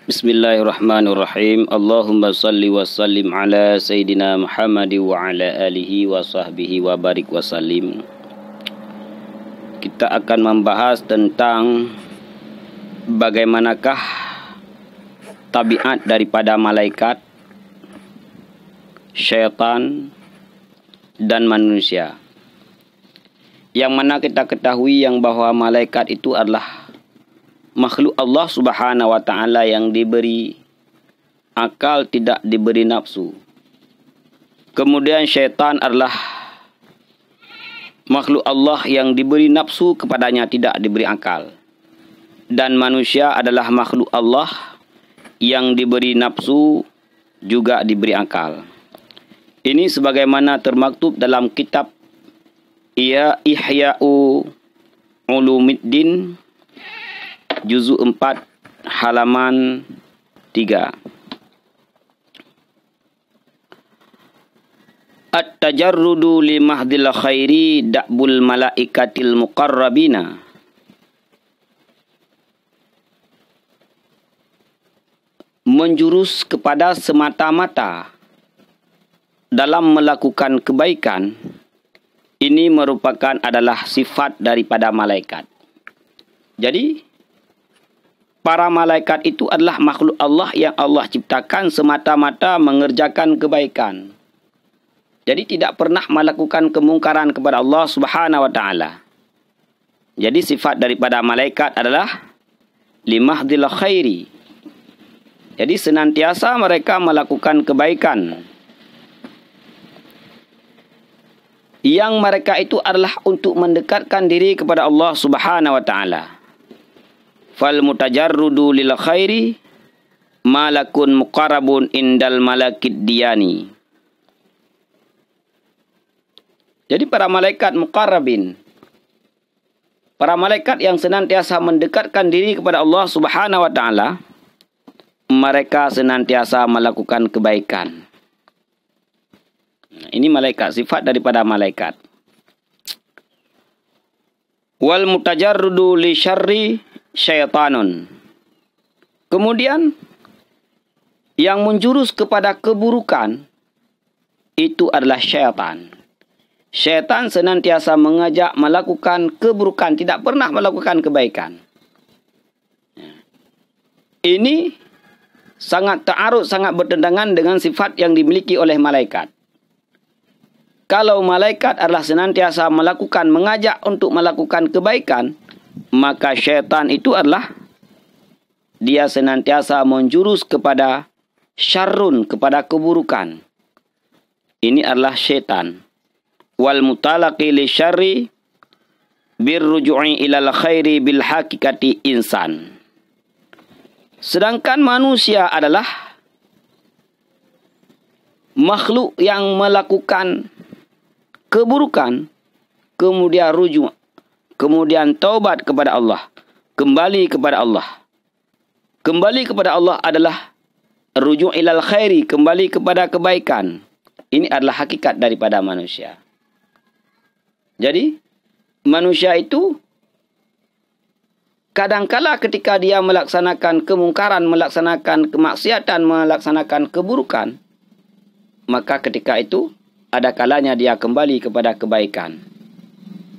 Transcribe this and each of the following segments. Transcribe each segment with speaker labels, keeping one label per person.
Speaker 1: Bismillahirrahmanirrahim. Allahumma salli wa sallim ala Sayyidina Muhammad wa ala alihi wa sahbihi wa barik wa sallim. Kita akan membahas tentang bagaimanakah tabiat daripada malaikat, syaitan, dan manusia. Yang mana kita ketahui yang bahwa malaikat itu adalah makhluk Allah Subhanahu wa ta'ala yang diberi akal, tidak diberi nafsu. Kemudian syaitan adalah makhluk Allah yang diberi nafsu, kepadanya tidak diberi akal. Dan manusia adalah makhluk Allah yang diberi nafsu, juga diberi akal. Ini sebagaimana termaktub dalam kitab Ihya'u Ulumuddin Juzuk 4 halaman 3. At-tajarrudu li mahdil khairi da'bul malaikatil muqarrabina. Menjurus kepada semata-mata dalam melakukan kebaikan, ini merupakan adalah sifat daripada malaikat. Jadi para malaikat itu adalah makhluk Allah yang Allah ciptakan semata-mata mengerjakan kebaikan. Jadi tidak pernah melakukan kemungkaran kepada Allah Subhanahu wa ta'ala. Jadi sifat daripada malaikat adalah limahdil khairi. Jadi senantiasa mereka melakukan kebaikan. Yang mereka itu adalah untuk mendekatkan diri kepada Allah Subhanahu wa ta'ala. Fal mutajarrudu lil khairi malakun muqarrabun indal malakid diyani. Jadi para malaikat muqarrabin, para malaikat yang senantiasa mendekatkan diri kepada Allah Subhanahu wa ta'ala, mereka senantiasa melakukan kebaikan. Ini malaikat, sifat daripada malaikat. Wal mutajarrudu li syarri syaitanun. Kemudian yang menjurus kepada keburukan itu adalah syaitan. Syaitan senantiasa mengajak melakukan keburukan, tidak pernah melakukan kebaikan. Ini sangat ta'arud, sangat bertentangan dengan sifat yang dimiliki oleh malaikat. Kalau malaikat adalah senantiasa melakukan, mengajak untuk melakukan kebaikan, maka syaitan itu adalah dia senantiasa menjurus kepada syarrun, kepada keburukan. Ini adalah syaitan. Wal mutalaqi li syarri birruju'i ilal khairi bil hakikati insan. Sedangkan manusia adalah makhluk yang melakukan keburukan, kemudian rujuk, kemudian taubat kepada Allah, kembali kepada Allah. Kembali kepada Allah adalah rujuk ilal khairi, kembali kepada kebaikan. Ini adalah hakikat daripada manusia. Jadi manusia itu kadangkala ketika dia melaksanakan kemungkaran, melaksanakan kemaksiatan, melaksanakan keburukan, maka ketika itu ada kalanya dia kembali kepada kebaikan,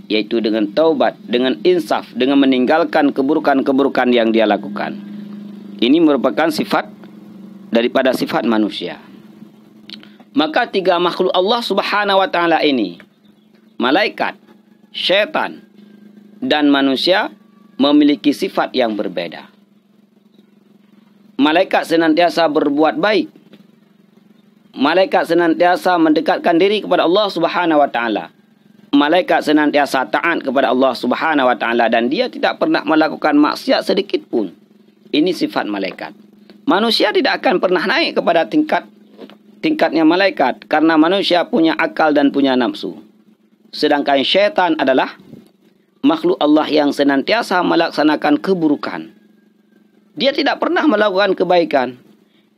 Speaker 1: yaitu dengan taubat, dengan insaf, dengan meninggalkan keburukan-keburukan yang dia lakukan. Ini merupakan sifat daripada sifat manusia. Maka tiga makhluk Allah Subhanahu wa ta'ala ini, malaikat, syaitan, dan manusia, memiliki sifat yang berbeda. Malaikat senantiasa berbuat baik. Malaikat senantiasa mendekatkan diri kepada Allah Subhanahu wa ta'ala. Malaikat senantiasa taat kepada Allah Subhanahu wa ta'ala, dan dia tidak pernah melakukan maksiat sedikit pun. Ini sifat malaikat. Manusia tidak akan pernah naik kepada tingkatnya malaikat, karena manusia punya akal dan punya nafsu. Sedangkan syaitan adalah makhluk Allah yang senantiasa melaksanakan keburukan. Dia tidak pernah melakukan kebaikan.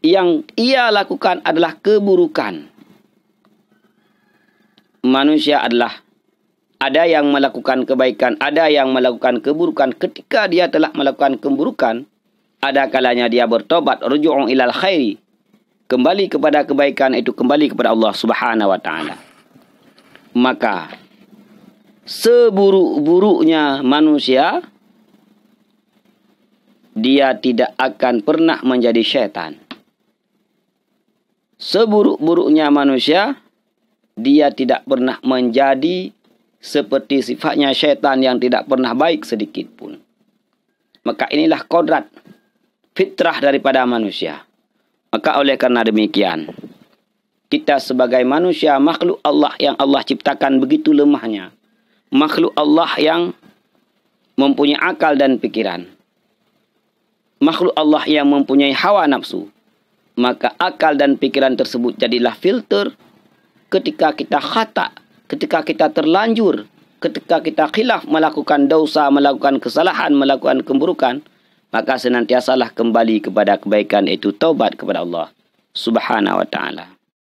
Speaker 1: Yang ia lakukan adalah keburukan. Manusia adalah ada yang melakukan kebaikan, ada yang melakukan keburukan. Ketika dia telah melakukan keburukan, ada kalanya dia bertobat, ruju'un ilal khairi, kembali kepada kebaikan, itu kembali kepada Allah Subhanahu wa taala. Maka seburuk-buruknya manusia, dia tidak akan pernah menjadi syaitan. Seburuk-buruknya manusia, dia tidak pernah menjadi seperti sifatnya syaitan yang tidak pernah baik sedikit pun. Maka inilah kodrat fitrah daripada manusia. Maka oleh karena demikian, kita sebagai manusia, makhluk Allah yang Allah ciptakan begitu lemahnya, makhluk Allah yang mempunyai akal dan pikiran, makhluk Allah yang mempunyai hawa nafsu, maka akal dan pikiran tersebut jadilah filter ketika kita khata, ketika kita terlanjur, ketika kita khilaf, melakukan dosa, melakukan kesalahan, melakukan keburukan, maka senantiasalah kembali kepada kebaikan, itu taubat kepada Allah Subhanahu wa taala.